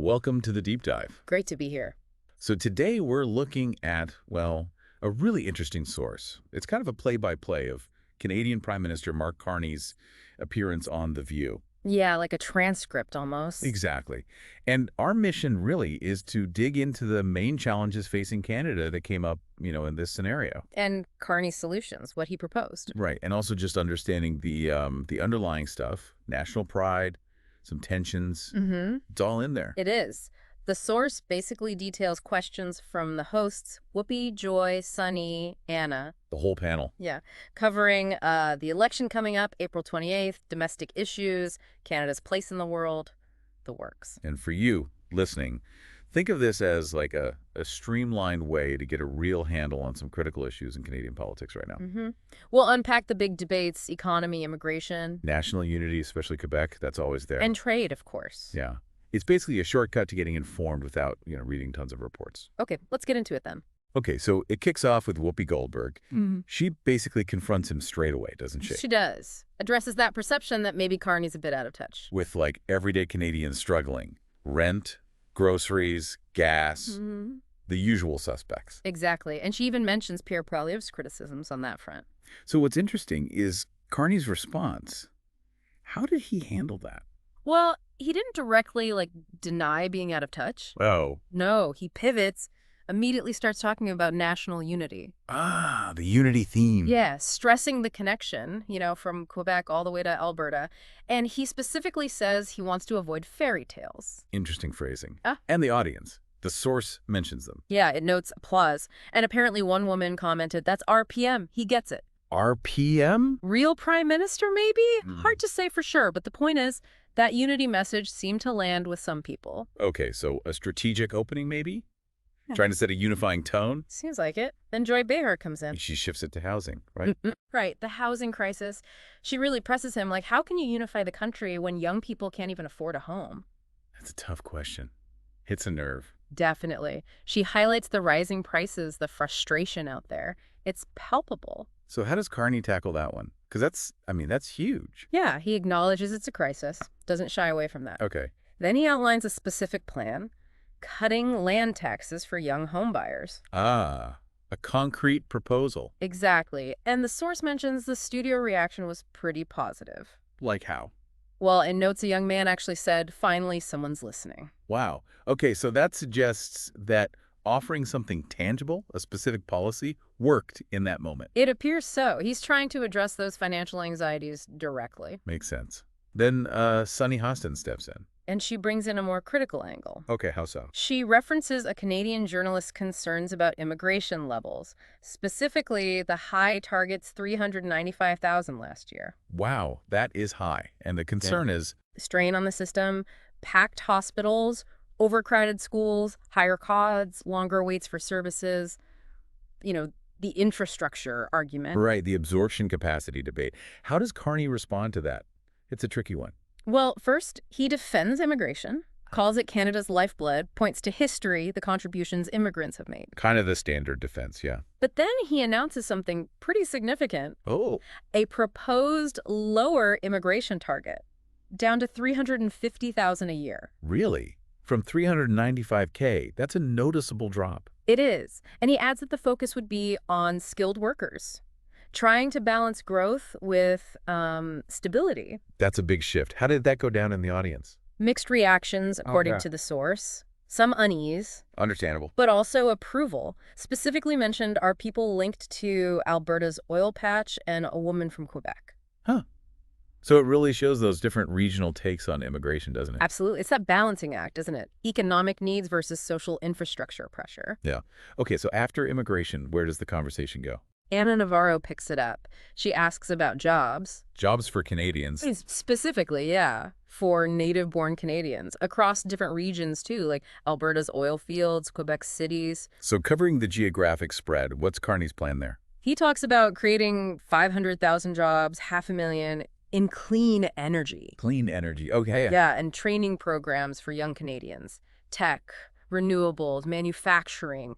Welcome to the Deep Dive. Great to be here. So today we're looking at, well, a really interesting source. It's kind of a play-by-play of Canadian Prime Minister Mark Carney's appearance on The View. Yeah, like a transcript almost. Exactly. And our mission really is to dig into the main challenges facing Canada that came up, in this scenario. And Carney's solutions, what he proposed. Right. And also just understanding the underlying stuff, national pride, some tensions. It's all in there. It is. The source basically details questions from the hosts, Whoopi, Joy, Sunny, Anna. The whole panel. Yeah, covering the election coming up, April 28th, domestic issues, Canada's place in the world, the works. And for you listening, think of this as like a streamlined way to get a real handle on some critical issues in Canadian politics right now. We'll unpack the big debates, economy, immigration. National unity, especially Quebec, that's always there. And trade, of course. Yeah. It's basically a shortcut to getting informed without, reading tons of reports. Okay, let's get into it then. Okay, so it kicks off with Whoopi Goldberg. She basically confronts him straight away, doesn't she? She does. Addresses that perception that maybe Carney's a bit out of touch. With, like, everyday Canadians struggling. Rent, groceries, gas, the usual suspects. Exactly. And she even mentions Pierre Polievre's criticisms on that front. So what's interesting is Carney's response. How did he handle that? Well, he didn't directly, deny being out of touch. Oh. No, he pivots, immediately starts talking about national unity. Ah, the unity theme. Yeah, stressing the connection, from Quebec all the way to Alberta. And he specifically says he wants to avoid fairy tales. Interesting phrasing. And the audience. The source mentions them. Yeah, it notes applause. And apparently one woman commented, that's RPM. He gets it. RPM? Real prime minister, maybe? Hard to say for sure, but the point is, that unity message seemed to land with some people. Okay, so a strategic opening, maybe? Yeah. Trying to set a unifying tone? Seems like it. Then Joy Behar comes in. She shifts it to housing, right? Right, the housing crisis. She really presses him, how can you unify the country when young people can't even afford a home? That's a tough question. Hits a nerve. Definitely. She highlights the rising prices, the frustration out there. It's palpable. So how does Carney tackle that one? Because that's huge. Yeah, he acknowledges it's a crisis, doesn't shy away from that. Okay. Then he outlines a specific plan, cutting land taxes for young homebuyers. Ah, a concrete proposal. Exactly. And the source mentions the studio reaction was pretty positive. Like how? Well, in notes, a young man actually said, finally, someone's listening. Wow. Okay, so that suggests that offering something tangible, a specific policy, worked in that moment. It appears so. He's trying to address those financial anxieties directly. Makes sense. Then Sunny Hostin steps in. And she brings in a more critical angle. Okay, how so? She references a Canadian journalist's concerns about immigration levels. Specifically, the high targets 395,000 last year. Wow, that is high. And the concern is... strain on the system, packed hospitals, overcrowded schools, higher costs, longer waits for services, the infrastructure argument. Right, the absorption capacity debate. How does Carney respond to that? It's a tricky one. Well, first, he defends immigration, calls it Canada's lifeblood, points to history, the contributions immigrants have made. Kind of the standard defense, yeah. But then he announces something pretty significant. Oh. A proposed lower immigration target, down to 350,000 a year. Really? From 395K, that's a noticeable drop. It is. And he adds that the focus would be on skilled workers, trying to balance growth with stability. That's a big shift. How did that go down in the audience? Mixed reactions, according to the source. Some unease. Understandable. But also approval. Specifically mentioned are people linked to Alberta's oil patch and a woman from Quebec. Huh. So it really shows those different regional takes on immigration, doesn't it? Absolutely. It's that balancing act, isn't it? Economic needs versus social infrastructure pressure. Yeah. Okay, so after immigration, where does the conversation go? Anna Navarro picks it up. She asks about jobs. Jobs for Canadians. Specifically, yeah, for native-born Canadians across different regions, too, like Alberta's oil fields, Quebec cities. So covering the geographic spread, what's Carney's plan there? He talks about creating 500,000 jobs, 500,000 in clean energy. Clean energy, okay. Yeah, and training programs for young Canadians. Tech, renewables, manufacturing.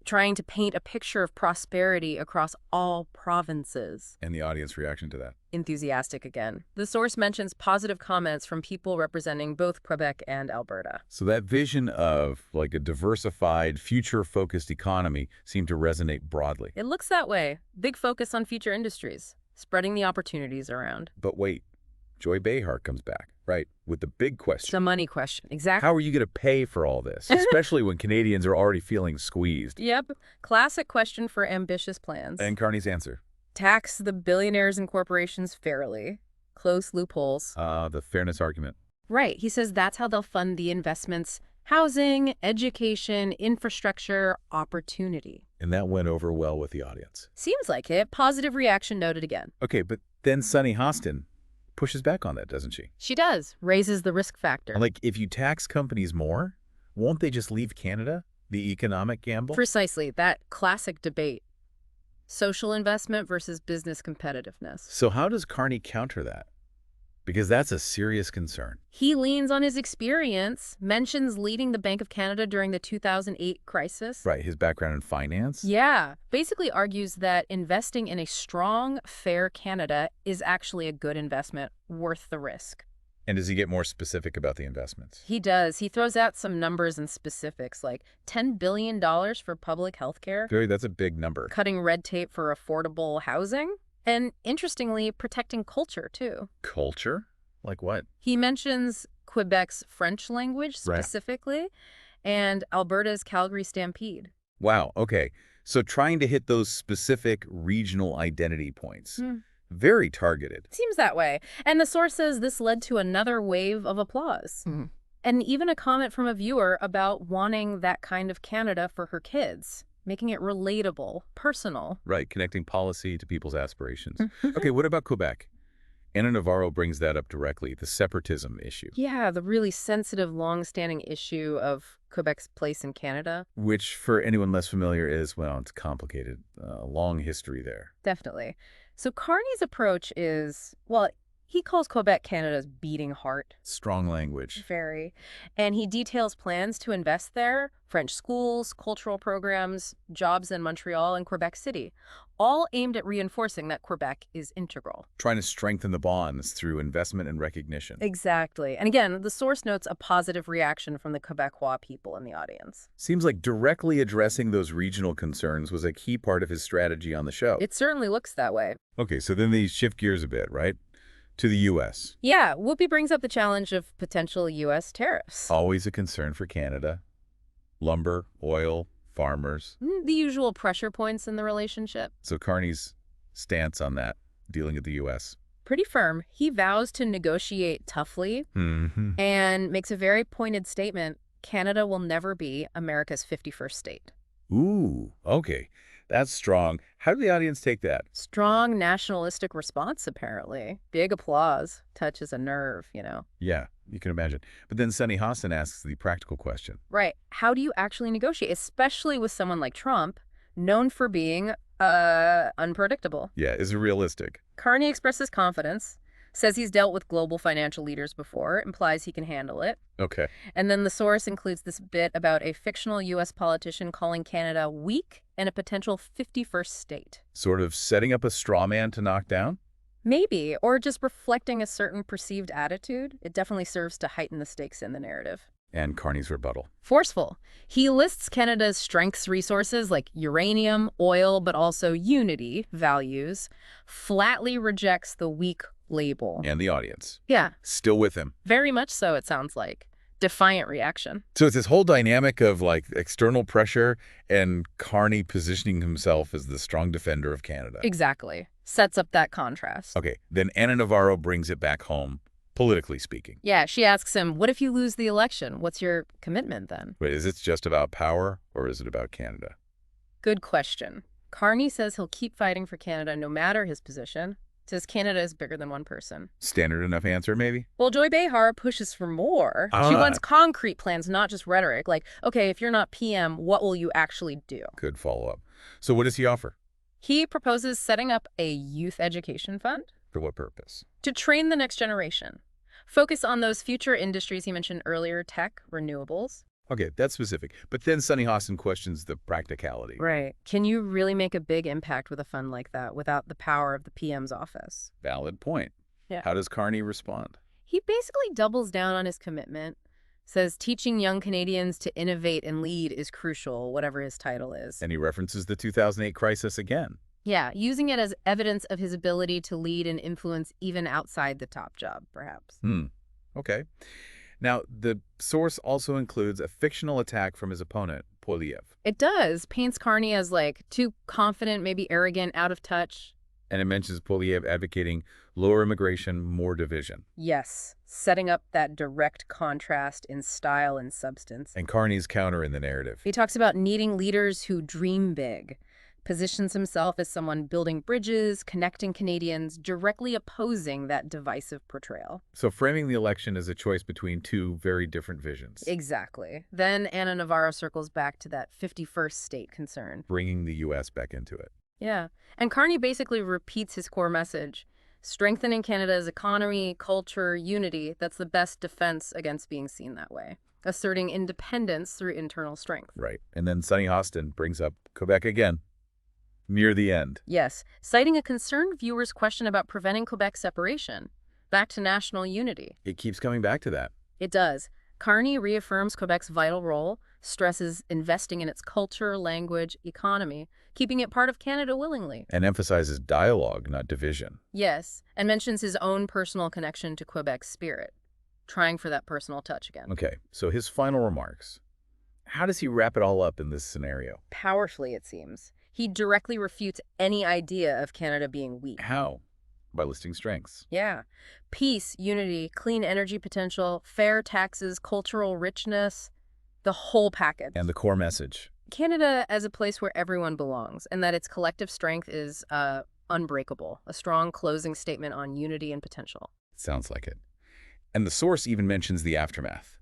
trying to paint a picture of prosperity across all provinces. And the audience reaction to that. Enthusiastic again. The source mentions positive comments from people representing both Quebec and Alberta. So that vision of like a diversified, future-focused economy seemed to resonate broadly. It looks that way. Big focus on future industries, spreading the opportunities around. But wait, Joy Behar comes back, right, with the big question. The money question. Exactly. How are you going to pay for all this, especially when Canadians are already feeling squeezed? Yep. Classic question for ambitious plans. And Carney's answer? Tax the billionaires and corporations fairly. Close loopholes. The fairness argument. Right. He says that's how they'll fund the investments. Housing, education, infrastructure, opportunity. And that went over well with the audience. Seems like it. Positive reaction noted again. Okay, but then Sunny Hostin pushes back on that, doesn't she? She does. Raises the risk factor. Like, if you tax companies more, won't they just leave Canada? The economic gamble? Precisely. That classic debate. Social investment versus business competitiveness. So how does Carney counter that? Because that's a serious concern. He leans on his experience, mentions leading the Bank of Canada during the 2008 crisis. Right, his background in finance? Yeah, basically argues that investing in a strong, fair Canada is actually a good investment, worth the risk. And does he get more specific about the investments? He does. He throws out some numbers and specifics, like $10 billion for public health care, That's a big number. cutting red tape for affordable housing, and interestingly, protecting culture, too. Culture? Like what? He mentions Quebec's French language Right. specifically, and Alberta's Calgary Stampede. Wow, okay. So trying to hit those specific regional identity points. Very targeted. Seems that way. And the source says this led to another wave of applause. And even a comment from a viewer about wanting that kind of Canada for her kids, making it relatable, personal. Right, connecting policy to people's aspirations. Okay, what about Quebec? Anna Navarro brings that up directly, the separatism issue. Yeah, the really sensitive, long-standing issue of Quebec's place in Canada. Which, for anyone less familiar, is, well, it's complicated. A long history there. Definitely. So Carney's approach is, well, he calls Quebec Canada's beating heart. Strong language. Very. And he details plans to invest there, French schools, cultural programs, jobs in Montreal and Quebec City, all aimed at reinforcing that Quebec is integral. Trying to strengthen the bonds through investment and recognition. Exactly. And again, the source notes a positive reaction from the Quebecois people in the audience. Seems like directly addressing those regional concerns was a key part of his strategy on the show. It certainly looks that way. Okay, so then they shift gears a bit, right? To the U.S. Yeah, Whoopi brings up the challenge of potential U.S. tariffs. Always a concern for Canada. Lumber, oil, farmers. The usual pressure points in the relationship. So Carney's stance on that, dealing with the U.S. Pretty firm. He vows to negotiate toughly and makes a very pointed statement. Canada will never be America's 51st state. Ooh, okay. That's strong. How did the audience take that? Strong nationalistic response, apparently. Big applause. Touches a nerve, you know. Yeah, you can imagine. But then Sunny Hostin asks the practical question. Right. How do you actually negotiate, especially with someone like Trump, known for being unpredictable? Yeah, is it realistic? Carney expresses confidence, says he's dealt with global financial leaders before, implies he can handle it. Okay. And then the source includes this bit about a fictional U.S. politician calling Canada weak and a potential 51st state. Sort of setting up a straw man to knock down? Maybe, or just reflecting a certain perceived attitude. It definitely serves to heighten the stakes in the narrative. And Carney's rebuttal. Forceful. He lists Canada's strengths resources like uranium, oil, but also unity values, flatly rejects the weak label. And the audience. Yeah, Still with him. very much so, it sounds like. Defiant reaction. So it's this whole dynamic of like external pressure and Carney positioning himself as the strong defender of Canada. Exactly. Sets up that contrast. Okay, then Anna Navarro brings it back home, politically speaking. Yeah, she asks him, what if you lose the election? What's your commitment then? Wait, is it just about power or is it about Canada? Good question. Carney says he'll keep fighting for Canada no matter his position. Says Canada is bigger than one person. Standard enough answer, maybe? Well, Joy Behar pushes for more. She wants concrete plans, not just rhetoric. Like, okay, if you're not PM, what will you actually do? Good follow-up. So what does he offer? He proposes setting up a youth education fund For what purpose? to train the next generation. Focus on those future industries he mentioned earlier, tech, renewables. Okay, that's specific. But then Sunny Hostin questions the practicality. Right. Can you really make a big impact with a fund like that without the power of the PM's office? Valid point. Yeah. How does Carney respond? He basically doubles down on his commitment, says teaching young Canadians to innovate and lead is crucial, whatever his title is. And he references the 2008 crisis again. Yeah, using it as evidence of his ability to lead and influence even outside the top job, perhaps. Okay. Now, the source also includes a fictional attack from his opponent, Polievre. It does. Paints Carney as, like, too confident, maybe arrogant, out of touch. And it mentions Polievre advocating lower immigration, more division. Yes, setting up that direct contrast in style and substance. And Carney's counter in the narrative. He talks about needing leaders who dream big, positions himself as someone building bridges, connecting Canadians, directly opposing that divisive portrayal. So framing the election as a choice between two very different visions. Exactly. Then Ana Navarro circles back to that 51st state concern. Bringing the U.S. back into it. Yeah. And Carney basically repeats his core message. Strengthening Canada's economy, culture, unity, that's the best defense against being seen that way. Asserting independence through internal strength. Right. And then Sunny Hostin brings up Quebec again. Near the end. Yes, citing a concerned viewer's question about preventing Quebec separation. Back to national unity. It keeps coming back to that. It does. Carney reaffirms Quebec's vital role, stresses investing in its culture, language, economy, keeping it part of Canada willingly. And emphasizes dialogue, not division. Yes, and mentions his own personal connection to Quebec's spirit, trying for that personal touch again. Okay, so his final remarks. How does he wrap it all up in this scenario? Powerfully, it seems. He directly refutes any idea of Canada being weak. How? By listing strengths. Yeah. Peace, unity, clean energy potential, fair taxes, cultural richness, the whole package. And the core message. Canada as a place where everyone belongs, and that its collective strength is unbreakable. A strong closing statement on unity and potential. Sounds like it. And the source even mentions the aftermath.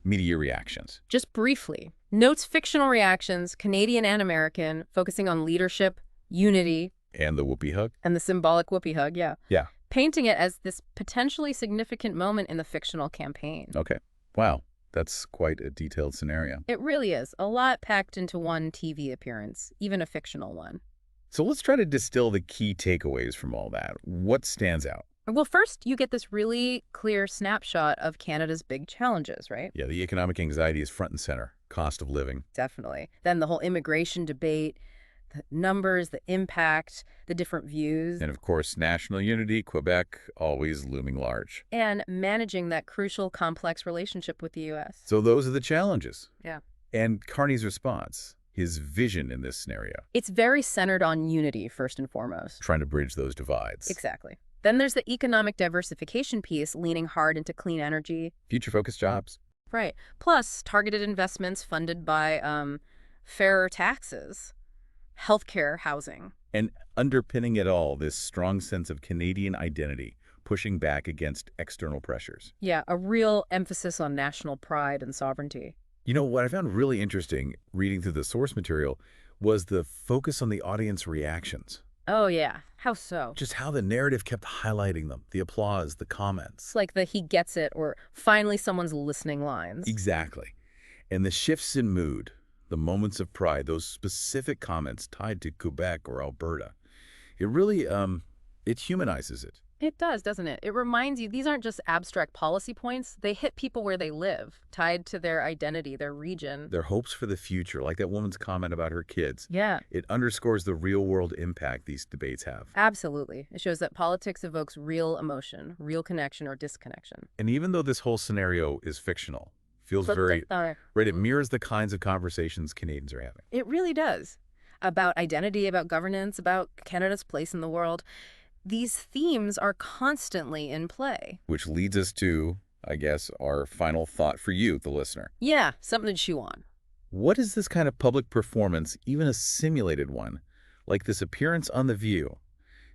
Media reactions. Just briefly, notes fictional reactions, Canadian and American, focusing on leadership, unity. And the whoopee hug? And the symbolic whoopee hug, yeah. Yeah. Painting it as this potentially significant moment in the fictional campaign. Okay. Wow. That's quite a detailed scenario. It really is. A lot packed into one TV appearance, even a fictional one. So let's try to distill the key takeaways from all that. What stands out? Well, first, you get this really clear snapshot of Canada's big challenges, right? Yeah, the economic anxiety is front and center. Cost of living. Definitely. Then the whole immigration debate, the numbers, the impact, the different views. And of course, national unity, Quebec, always looming large. And managing that crucial, complex relationship with the U.S. So those are the challenges. Yeah. And Carney's response, his vision in this scenario. It's very centered on unity, first and foremost. Trying to bridge those divides. Exactly. Then there's the economic diversification piece, leaning hard into clean energy. Future-focused jobs. Right. Plus, targeted investments funded by fairer taxes, healthcare, housing. And underpinning it all, this strong sense of Canadian identity, pushing back against external pressures. Yeah, a real emphasis on national pride and sovereignty. You know, what I found really interesting reading through the source material was the focus on the audience reactions. Oh, yeah. How so? Just how the narrative kept highlighting them, the applause, the comments. It's like the he gets it or finally someone's listening lines. Exactly. And the shifts in mood, the moments of pride, those specific comments tied to Quebec or Alberta, it really, it humanizes it. It does, doesn't it? It reminds you, these aren't just abstract policy points. They hit people where they live, tied to their identity, their region. Their hopes for the future, like that woman's comment about her kids. Yeah. It underscores the real-world impact these debates have. Absolutely. It shows that politics evokes real emotion, real connection or disconnection. And even though this whole scenario is fictional, feels very, right, it mirrors the kinds of conversations Canadians are having. It really does. About identity, about governance, about Canada's place in the world. These themes are constantly in play. Which leads us to, I guess, our final thought for you, the listener. Yeah, something to chew on. What is this kind of public performance, even a simulated one, like this appearance on The View?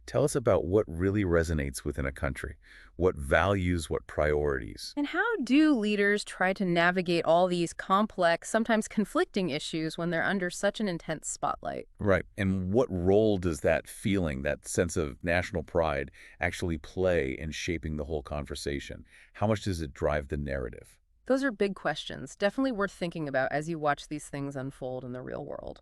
Tell us about what really resonates within a country, what values, what priorities. And how do leaders try to navigate all these complex, sometimes conflicting issues when they're under such an intense spotlight? Right. And what role does that feeling, that sense of national pride, actually play in shaping the whole conversation? How much does it drive the narrative? Those are big questions, definitely worth thinking about as you watch these things unfold in the real world.